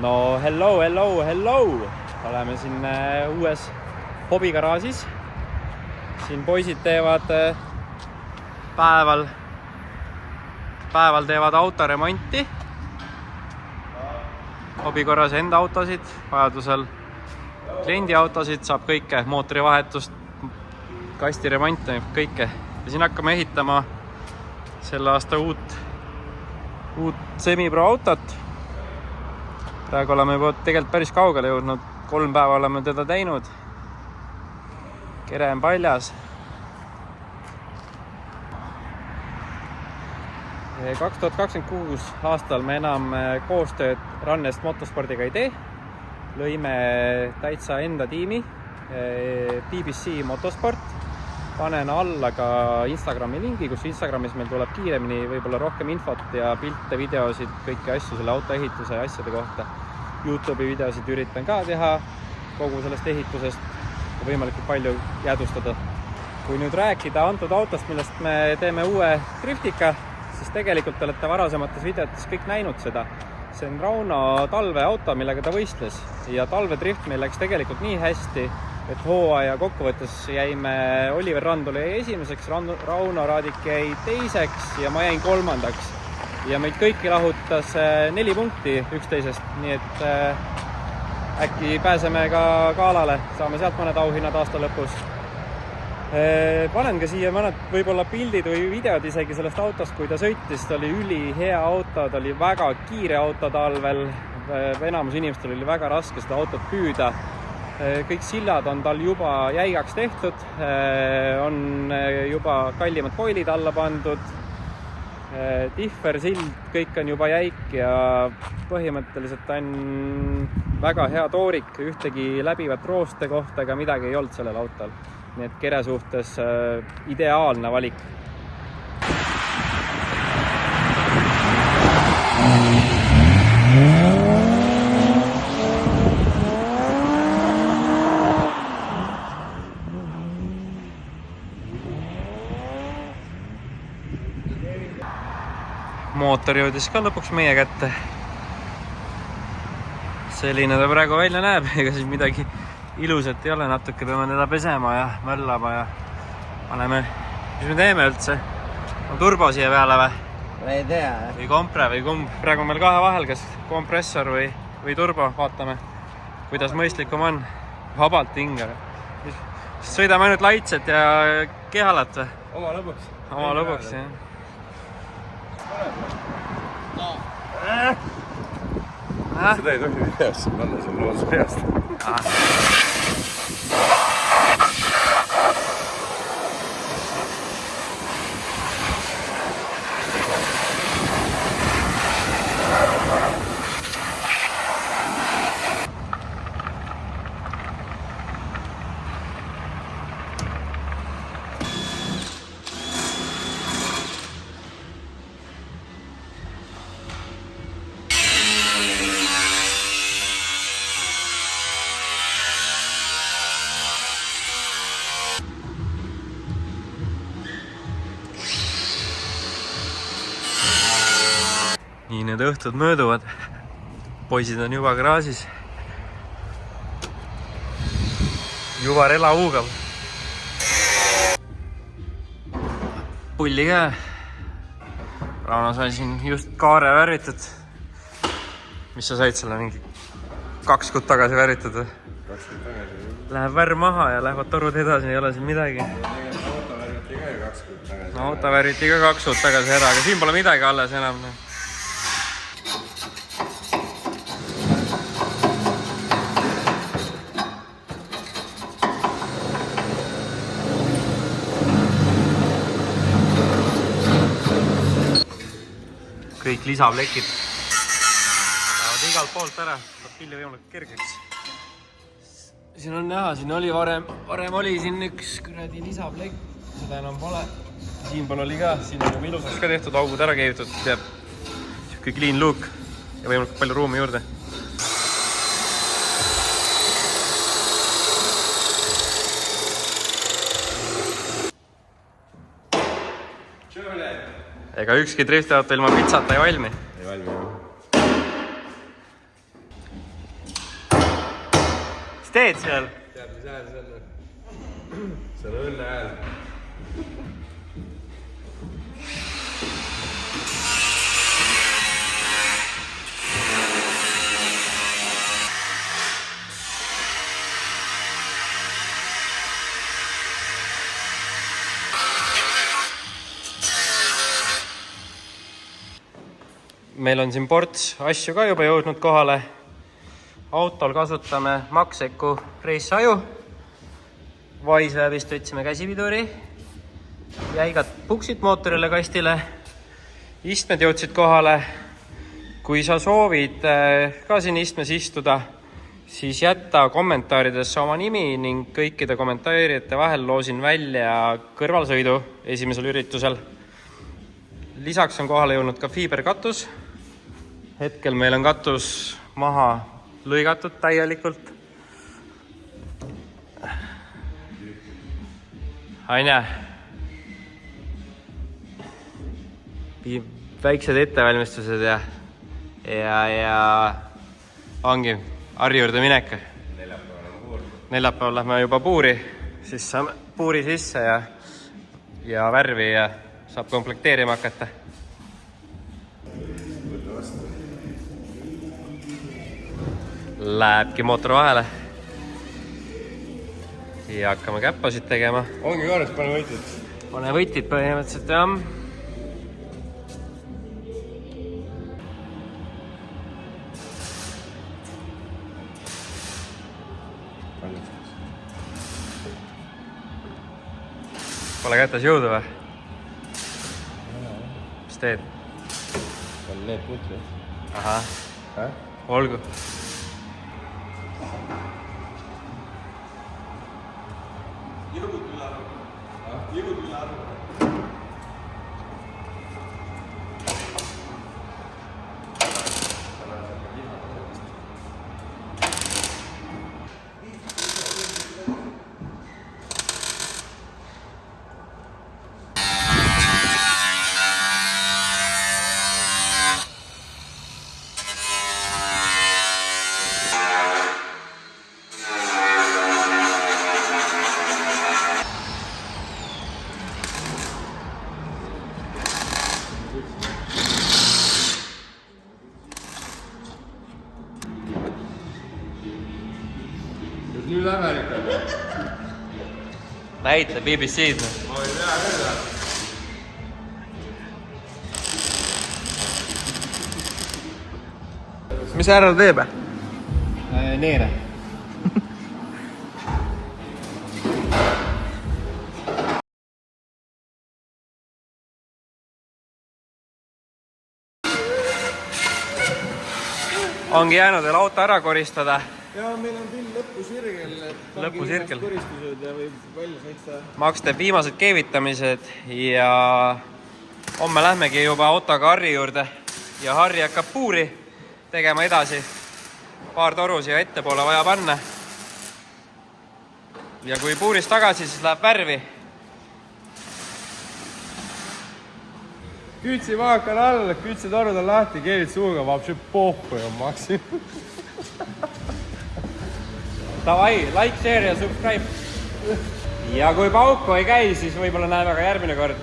No hello! Oleme siin uues hobigaraažis. Siin poisid teevad päeval teevad autoremonti. Hobikorras enda autosid, vajadusel kliendi autosid, saab kõike, mootorivahetust, kastiremonti, kõike. Ja siin hakkame ehitama selle aasta uut Semi-Pro autot. Praegu oleme juba tegelikult päris kaugele jõudnud. 3 päeva oleme teda teinud. Kere on paljas. 2026 aastal me enam koostööd Runnest Motorspordiga ei tee. Lõime täitsa enda tiimi, BBC Motorsport. Panen alla ka Instagrami lingi, kus Instagramis meil tuleb kiiremini võib-olla rohkem infot ja pilte, videosid, kõiki asju selle autoehituse ja asjade kohta. YouTube'i videosid üritan ka teha kogu sellest ehitusest ja võimalikult palju jäädustada. Kui nüüd rääkida antud autost, millest me teeme uue driftika, siis tegelikult te olete varasemates videotes kõik näinud seda. See on Rauno talveauto, millega ta võistles ja talvedrift meil läks tegelikult nii hästi, et hooaja kokkuvõttes jäime Oliver Randul jäi esimeseks, Rauno Raadik jäi teiseks ja ma jäin 3. Ja meid kõiki lahutas 4 punkti üksteisest, nii et äkki pääseme ka galale, saame sealt mõned auhinnad aasta lõpus. Panen ka siia mõned võib-olla pildid või videod isegi sellest autost, kui ta sõitis, ta oli ülihea auto, ta oli väga kiire auto talvel, enamus inimestel oli väga raske seda autot püüda. Kõik sillad on tal juba jäigaks tehtud, on juba kallimad koilid alla pandud, differ, sild, kõik on juba jäik ja põhimõtteliselt on väga hea toorik, ühtegi läbivat rooste kohta ega midagi ei olnud sellel autol. Nii et kere suhtes ideaalne valik. Mootor jõudis ka lõpuks meie kätte. Selline ta praegu välja näeb, ega siis midagi ilusat ei ole, natuke peame teda pesema ja möllama ja paneme, mis me teeme üldse? On turbo siia peale või? Ei tea. Või kompre või kumb? Praegu on meil kahe vahel, kas kompressor või turbo, vaatame, kuidas mõistlikum on. Vabalt hinga. Sõidame ainult laitset ja kehalat või? Oma lõbuks. Oma lõbuks, jah. Seda ei tohi videosse panna, see on loodus peast. Nii need õhtud mööduvad. Poisid on juba garaažis. Juba rela huugab. Pulli ka. Rauno sai siin just kaare värvitud. Mis sa said selle mingi 2 kuud tagasi värvitud? 2 kuud tagasi. Läheb värv maha ja lähevad torud edasi, ei ole siin midagi. Auto värviti ka 2 kuud tagasi. No, auto värviti ka 2 kuud tagasi ära, aga siin pole midagi alles enam. Kõik lisaplekid lähevad igalt poolt ära, saab pilli võimalikult kergeks. Siin on näha, siin oli varem oli siin üks kuradi lisaplekk, seda enam pole. Siinpool oli ka, siin on ilusaks ka tehtud, augud ära keevitud, teab siuke clean look ja võimalikult palju ruumi juurde. Ega ükski driftiauto ilma pitsata ei valmi. Ei valmi, jah. teed seal? Tead, mis hääl see on? See on õnne hääl. Meil on siin ports asju ka juba jõudnud kohale. Autol kasutame Maxeku reissaju. Wiseläbist võtsime käsipiduri. Jäigad puksid mootorile kastile. Istmed jõudsid kohale. Kui sa soovid ka siin istmes istuda, siis jätta kommentaaridesse oma nimi ning kõikide kommentaarijate vahel loosin välja kõrvalsõidu esimesel üritusel. Lisaks on kohale jõudnud ka fiiberkatus. Hetkel meil on katus maha lõigatud täielikult. Aine. Väiksed ettevalmistused ja ongi Harri juurde minek. Neljapäeval lähme juba puuri, siis saame puuri sisse ja värvi ja saab komplekteerima hakata. Lähebki mootor vahele ja hakkame käppasid tegema. Ongi kaarest, pane võitid. Pane võitid põhimõtteliselt, jah. Pole kätes jõudu või? Mis teed? On need putrid. Ahah, olgu. Jõud üle arvu. Nüüd Ameerikaga. Näitle BBC-d. Ma ei tea öelda. Mis härra teeb? Neere. Ongi jäänud veel auto ära koristada. Ja meil on küll lõpusirgel. Lõpusirgel. Koristused ja võib välja sõita. Maks teeb viimased keevitamised ja homme lähmegi juba autoga Harri juurde ja Harri hakkab puuri tegema edasi. Paar toru siia ettepoole vaja panna. Ja kui puurist tagasi, siis läheb värvi. Kütsi vaak on all, kütsi torud on lahti, keerid suuga, vapsi pohhu ja maksi. Davai, like, share ja subscribe. Ja kui pauku ei käi, siis võib-olla näeme ka järgmine kord.